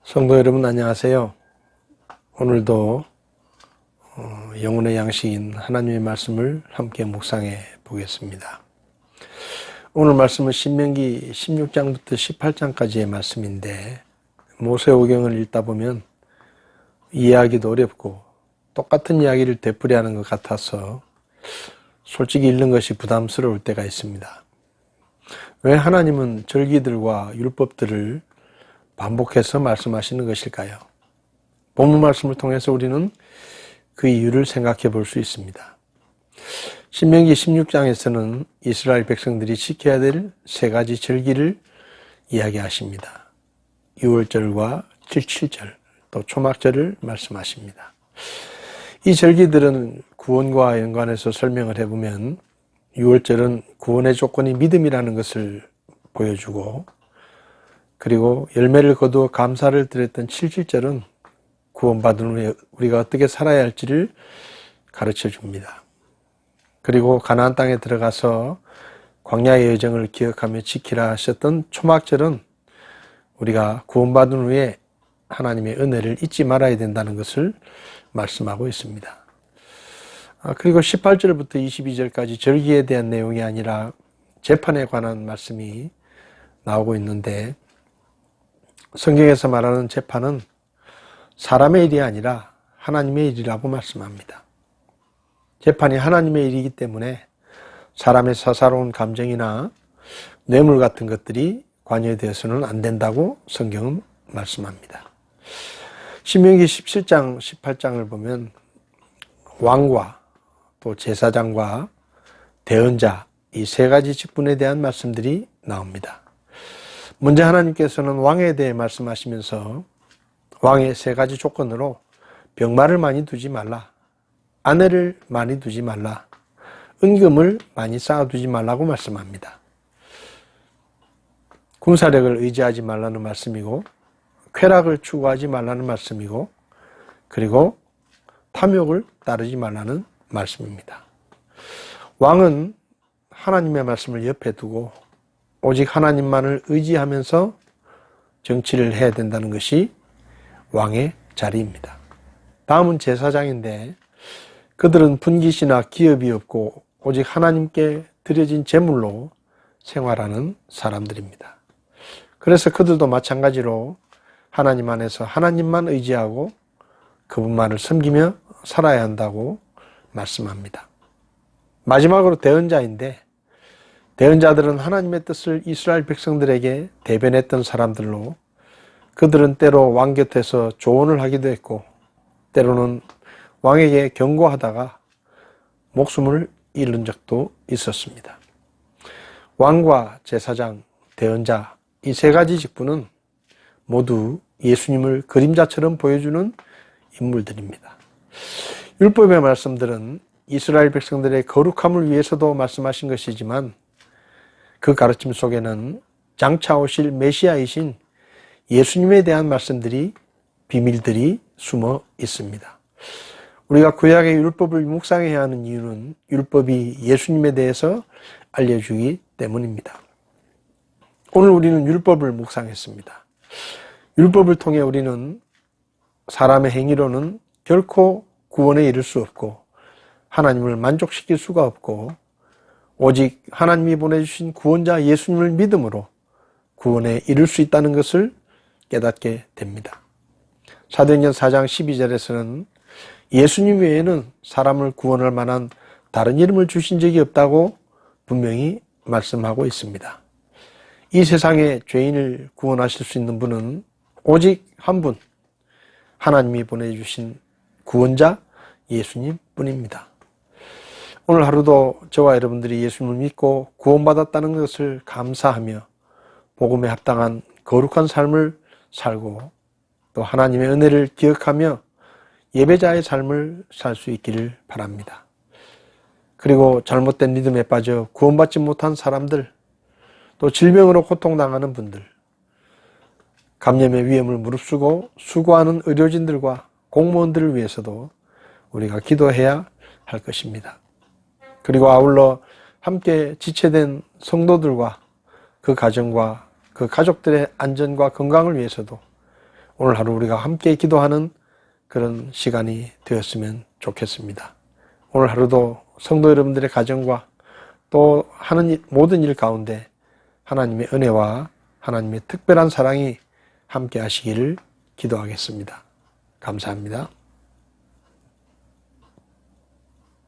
성도 여러분 안녕하세요. 오늘도 영혼의 양식인 하나님의 말씀을 함께 묵상해 보겠습니다. 오늘 말씀은 신명기 16장부터 18장까지의 말씀인데 모세오경을 읽다 보면 이해하기도 어렵고 똑같은 이야기를 되풀이하는 것 같아서 솔직히 읽는 것이 부담스러울 때가 있습니다. 왜 하나님은 절기들과 율법들을 반복해서 말씀하시는 것일까요? 본문 말씀을 통해서 우리는 그 이유를 생각해 볼 수 있습니다. 신명기 16장에서는 이스라엘 백성들이 지켜야 될 세 가지 절기를 이야기하십니다. 유월절과 칠칠절, 또 초막절을 말씀하십니다. 이 절기들은 구원과 연관해서 설명을 해보면 유월절은 구원의 조건이 믿음이라는 것을 보여주고, 그리고 열매를 거두어 감사를 드렸던 칠칠절은 구원받은 후에 우리가 어떻게 살아야 할지를 가르쳐 줍니다. 그리고 가나안 땅에 들어가서 광야의 여정을 기억하며 지키라 하셨던 초막절은 우리가 구원받은 후에 하나님의 은혜를 잊지 말아야 된다는 것을 말씀하고 있습니다. 그리고 18절부터 22절까지 절기에 대한 내용이 아니라 재판에 관한 말씀이 나오고 있는데, 성경에서 말하는 재판은 사람의 일이 아니라 하나님의 일이라고 말씀합니다. 재판이 하나님의 일이기 때문에 사람의 사사로운 감정이나 뇌물 같은 것들이 관여되어서는 안 된다고 성경은 말씀합니다. 신명기 17장, 18장을 보면 왕과 또 제사장과 대언자, 이 세 가지 직분에 대한 말씀들이 나옵니다. 먼저 하나님께서는 왕에 대해 말씀하시면서 왕의 세 가지 조건으로 병마를 많이 두지 말라, 아내를 많이 두지 말라, 은금을 많이 쌓아두지 말라고 말씀합니다. 군사력을 의지하지 말라는 말씀이고, 쾌락을 추구하지 말라는 말씀이고, 그리고 탐욕을 따르지 말라는 말씀입니다. 왕은 하나님의 말씀을 옆에 두고 오직 하나님만을 의지하면서 정치를 해야 된다는 것이 왕의 자리입니다. 다음은 제사장인데, 그들은 분깃이나 기업이 없고 오직 하나님께 드려진 제물로 생활하는 사람들입니다. 그래서 그들도 마찬가지로 하나님 안에서 하나님만 의지하고 그분만을 섬기며 살아야 한다고 말씀합니다. 마지막으로 대언자인데, 대언자들은 하나님의 뜻을 이스라엘 백성들에게 대변했던 사람들로, 그들은 때로 왕 곁에서 조언을 하기도 했고 때로는 왕에게 경고하다가 목숨을 잃은 적도 있었습니다. 왕과 제사장, 대언자, 이 세 가지 직분은 모두 예수님을 그림자처럼 보여주는 인물들입니다. 율법의 말씀들은 이스라엘 백성들의 거룩함을 위해서도 말씀하신 것이지만, 그 가르침 속에는 장차 오실 메시아이신 예수님에 대한 말씀들이, 비밀들이 숨어 있습니다. 우리가 구약의 율법을 묵상해야 하는 이유는 율법이 예수님에 대해서 알려주기 때문입니다. 오늘 우리는 율법을 묵상했습니다. 율법을 통해 우리는 사람의 행위로는 결코 구원에 이를 수 없고 하나님을 만족시킬 수가 없고, 오직 하나님이 보내주신 구원자 예수님을 믿음으로 구원에 이를 수 있다는 것을 깨닫게 됩니다. 사도행전 4장 12절에서는 예수님 외에는 사람을 구원할 만한 다른 이름을 주신 적이 없다고 분명히 말씀하고 있습니다. 이 세상에 죄인을 구원하실 수 있는 분은 오직 한 분, 하나님이 보내주신 구원자 예수님 뿐입니다. 오늘 하루도 저와 여러분들이 예수님을 믿고 구원받았다는 것을 감사하며 복음에 합당한 거룩한 삶을 살고, 또 하나님의 은혜를 기억하며 예배자의 삶을 살 수 있기를 바랍니다. 그리고 잘못된 믿음에 빠져 구원받지 못한 사람들, 또 질병으로 고통당하는 분들, 감염의 위험을 무릅쓰고 수고하는 의료진들과 공무원들을 위해서도 우리가 기도해야 할 것입니다. 그리고 아울러 함께 지체된 성도들과 그 가정과 그 가족들의 안전과 건강을 위해서도 오늘 하루 우리가 함께 기도하는 그런 시간이 되었으면 좋겠습니다. 오늘 하루도 성도 여러분들의 가정과 또 하는 모든 일 가운데 하나님의 은혜와 하나님의 특별한 사랑이 함께 하시기를 기도하겠습니다. 감사합니다.